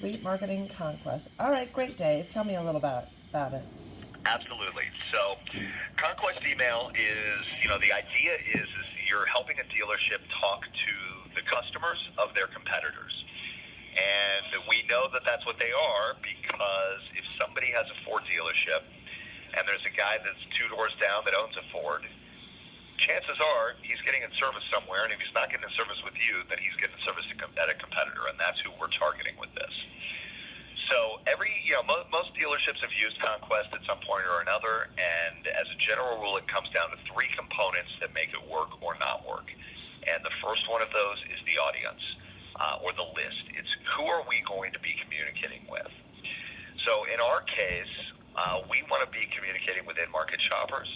Autosweet Marketing Conquest. All right, great, Dave. Tell me a little about it. Absolutely. So, Conquest email is, the idea is you're helping a dealership talk to the customers of their competitors. And we know that that's what they are because if somebody has a Ford dealership and there's a guy that's 2 doors down that owns a Ford, chances are he's getting in service somewhere, and if he's not getting in service with you, then he's getting service at a competitor, and that's who we're targeting with this. So most dealerships have used Conquest at some point or another, and as a general rule, it comes down to 3 components that make it work or not work. And the first one of those is the audience, or the list. It's who are we going to be communicating with? So in our case, we want to be communicating with in-market shoppers.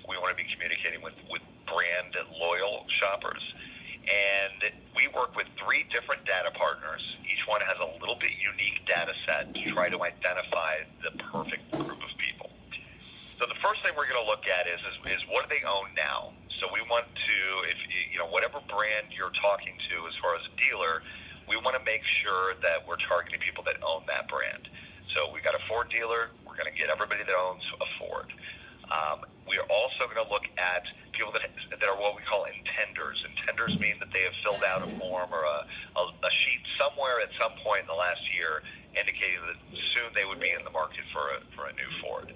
We want to be communicating with brand loyal shoppers. And we work with 3 different data partners. Each one has a little bit unique data set to try to identify the perfect group of people. So the first thing we're going to look at is what do they own now? So we want to, if whatever brand you're talking to as far as a dealer, we want to make sure that we're targeting people that own that brand. So we got a Ford dealer, we're going to get everybody that owns a Ford. We are also going to look at people that are what we call intenders. Intenders mean that they have filled out a form or a sheet somewhere at some point in the last year indicating that soon they would be in the market for a new Ford.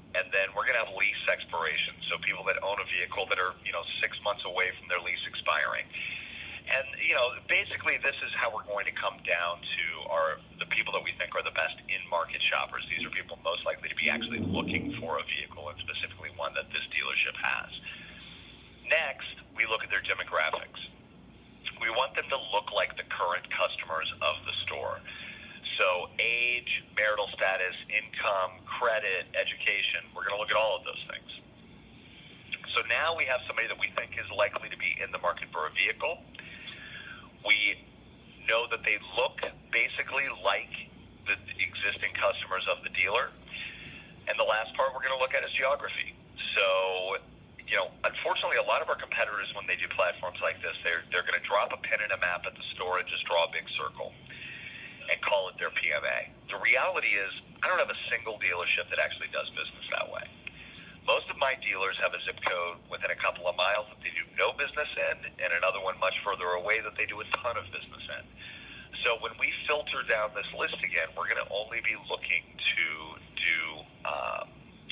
And then we're going to have lease expiration, so people that own a vehicle that are 6 months away from their lease expiring. And, basically this is how we're going to come down to the people that we think are the best in-market shoppers. These are people most likely to be actually looking for a vehicle, and specifically one that this dealership has. Next, we look at their demographics. We want them to look like the current customers of the store. So age, marital status, income, credit, education, we're going to look at all of those things. So now we have somebody that we think is likely to be in the market for a vehicle. We know that they look basically like the existing customers of the dealer. And the last part we're going to look at is geography. So, unfortunately, a lot of our competitors, when they do platforms like this, they're going to drop a pin in a map at the store and just draw a big circle and call it their PMA. The reality is, I don't have a single dealership that actually does business that way. Most of my dealers have a zip code within a couple of miles that they do no business in, and another one much further away that they do a ton of business in. So when we filter down this list again, we're going to only be looking to do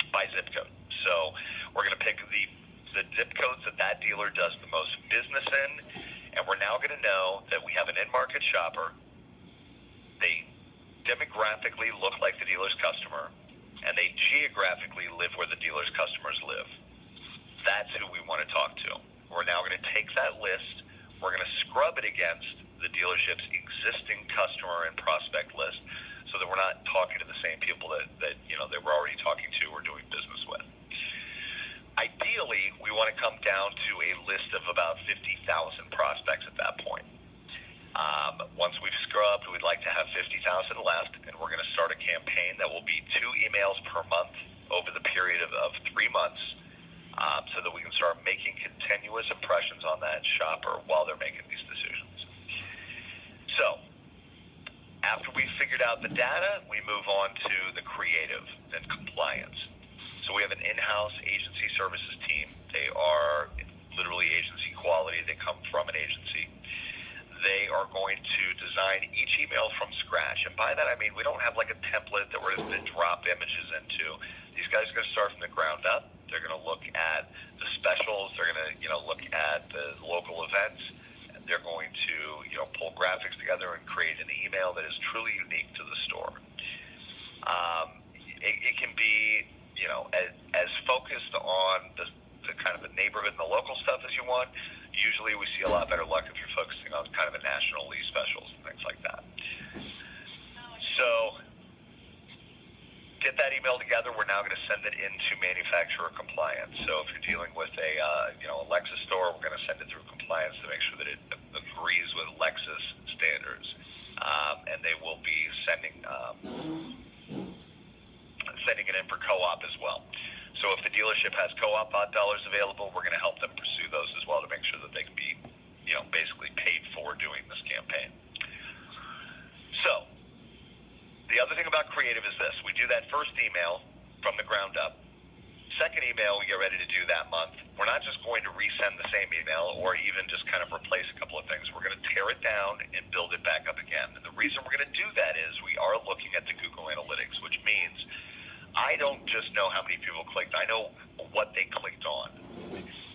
by zip code. So we're going to pick the zip codes that dealer does the most business in, and we're now going to know that we have an in-market shopper. They demographically look like the dealer's customer, and they geographically live where the dealer's customers live. That's who we want to talk to. We're now going to take that list, we're going to scrub it against the dealership's existing customer and prospect list so that we're not talking to the same people that we're already talking to or doing business with. Ideally, we want to come down to a list of about 50,000 prospects at that point. Once we've scrubbed, we'd like to have 50,000 left, and we're going to start a campaign that will be 2 emails per month over the period of 3 months, so that we can start making continuous impressions on that shopper while they're making these decisions. So, after we've figured out the data, we move on to the creative and compliance. So we have an in-house agency services team. They are literally agency quality. They come from an agency. They are going to design each email from scratch. And by that, I mean we don't have like a template that we're just going to drop images into. These guys are going to start from the ground up. They're going to look at the specials. They're going to, look at the local events. And they're going to, pull graphics together and create an email that is truly unique to the store. It can be, as focused on the kind of the neighborhood and the local stuff as you want. Usually we see a lot better luck if you're focusing on kind of a national lease specials and things like that. So get that email together. We're now going to send it into manufacturer compliance. So if you're dealing with a Lexus store, we're going to send it through compliance to make sure that it agrees with Lexus standards. And they will be sending it in for co-op as well. So if the dealership has co-op dollars available, we're going to help them pursue those as well to make sure that they can be, basically paid for doing this campaign. So other thing about creative is this. We do that first email from the ground up. Second email we get ready to do that month, we're not just going to resend the same email or even just kind of replace a couple of things. We're going to tear it down and build it back up again. And the reason we're going to do that is we are looking at the Google Analytics, which means I don't just know how many people clicked. I know what they clicked on.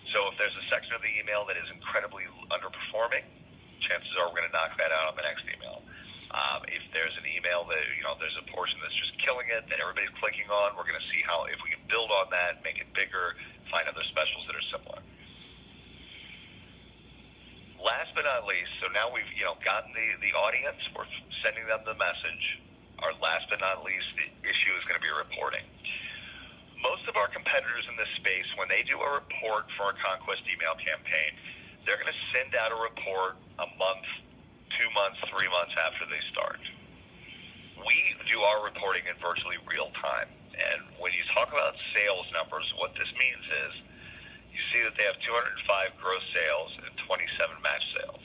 So if there's a section of the email that is incredibly underperforming, chances are we're going to knock that out on the next email. If there's an email that, there's a portion that's just killing it, that everybody's clicking on, we're going to see if we can build on that, make it bigger, find other specials that are similar. Last but not least, so now we've, gotten the audience, we're sending them the message. Our last but not least issue is going to be reporting. Most of our competitors in this space, when they do a report for a Conquest email campaign, they're going to send out a report a month, 2 months, 3 months after they start. We do our reporting in virtually real time. And when you talk about sales numbers, what this means is you see that they have 205 gross sales and 27 match sales.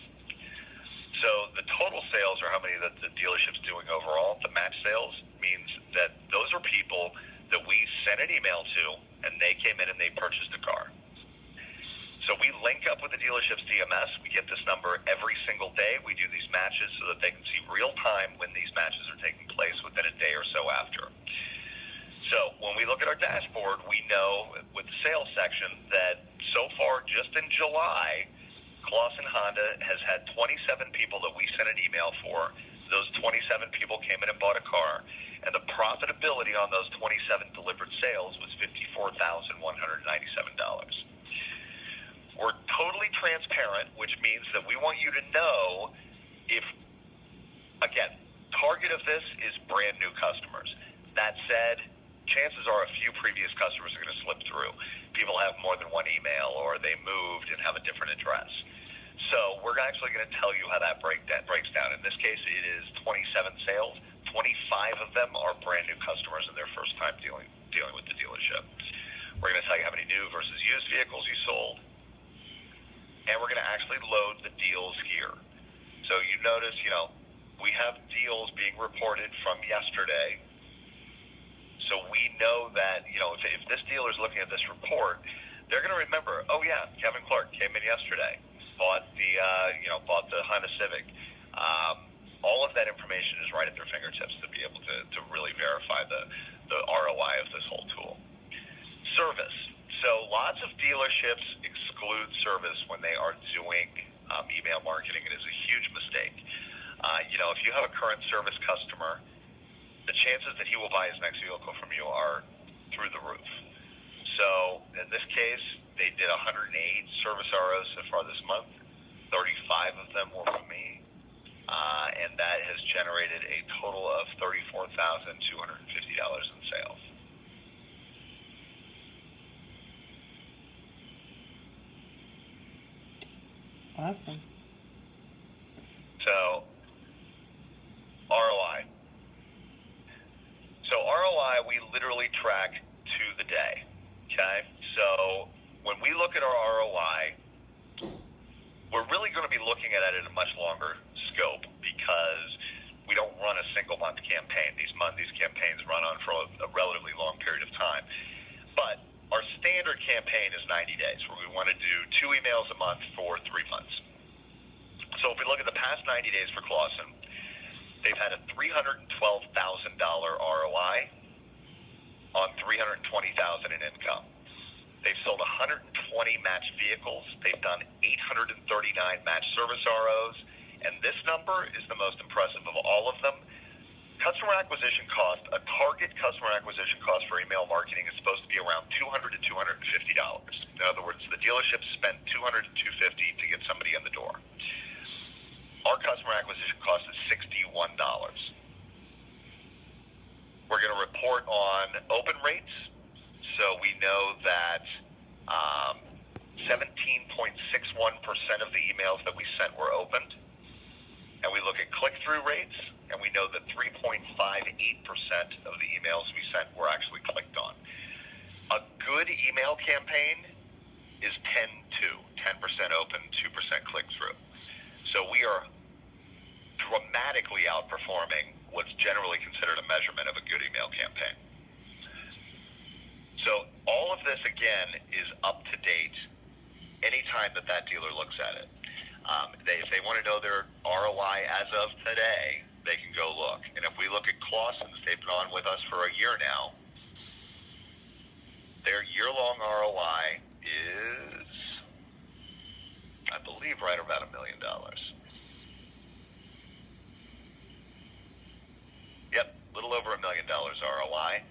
So the total sales are how many that the dealership's doing overall. The match sales means that those are people that we sent an email to and they came in and they purchased a car. So we link up with the dealership's DMS. We get this number every single day. We do these matches so that they can see real time when these matches are taking place within a day or so after. So when we look at our dashboard, we know with the sales section that so far, just in July, Clausen Honda has had 27 people that we sent an email for. Those 27 people came in and bought a car. And the profitability on those 27 delivered sales was $54,197. We're totally transparent, which means that we want you to know if, again, target of this is brand new customers. That said, chances are a few previous customers are going to slip through. People have more than one email or they moved and have a different address. So we're actually going to tell you how that breaks down. In this case, it is 27 sales. 25 of them are brand new customers and their first time dealing with the dealership. We're going to tell you how many new versus used vehicles you sold. And we're going to actually load the deals here. So you notice, we have deals being reported from yesterday. So we know that, if this dealer is looking at this report, they're going to remember, oh yeah, Kevin Clark came in yesterday, bought the Honda Civic. All of that information is right at their fingertips to be able to really verify the ROI of this whole tool. Service. So lots of dealerships exclude service when they are doing email marketing. It is a huge mistake. If you have a current service customer, the chances that he will buy his next vehicle from you are through the roof. So in this case, they did 108 service ROs so far this month. 35 of them were from me. And that has generated a total of $34,250 in sales. Awesome. So, ROI. So ROI, we literally track to the day, okay? So when we look at our ROI, we're really going to be looking at it in a much longer scope because we don't run a single month campaign. These campaigns run on for a relatively long period of time. But our standard campaign is 90 days, where we want to do 2 emails a month for 3 months. So if we look at the past 90 days for Clausen, they've had a $312,000 ROI on $320,000 in income. They've sold 120 matched vehicles. They've done 839 matched service ROs. And this number is the most impressive of all of them. Customer acquisition cost, a target customer acquisition cost for email marketing is supposed to be around $200 to $250. In other words, the dealership spent $200 to $250 to get somebody in the door. Our customer acquisition cost is $61. We're going to report on open rates. So we know that 17.61% of the emails that we sent were opened. And we look at click-through rates, and we know that 3.58% of the emails we sent were actually clicked on. A good email campaign is 10-2, 10% open, 2% click-through. So we are dramatically outperforming what's generally considered a measurement of a good email campaign. So all of this, again, is up to date anytime that dealer looks at it. If they want to know their ROI as of today, they can go look. And if we look at Clausen's, they've been on with us for a year now. Their year-long ROI is, I believe, right around $1 million. Yep, a little over $1 million ROI.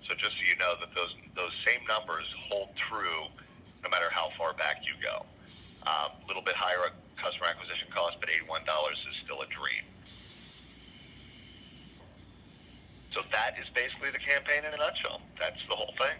So just so you know that those same numbers hold true no matter how far back you go. A little bit higher customer acquisition cost, but $81 is still a dream. So that is basically the campaign in a nutshell. That's the whole thing.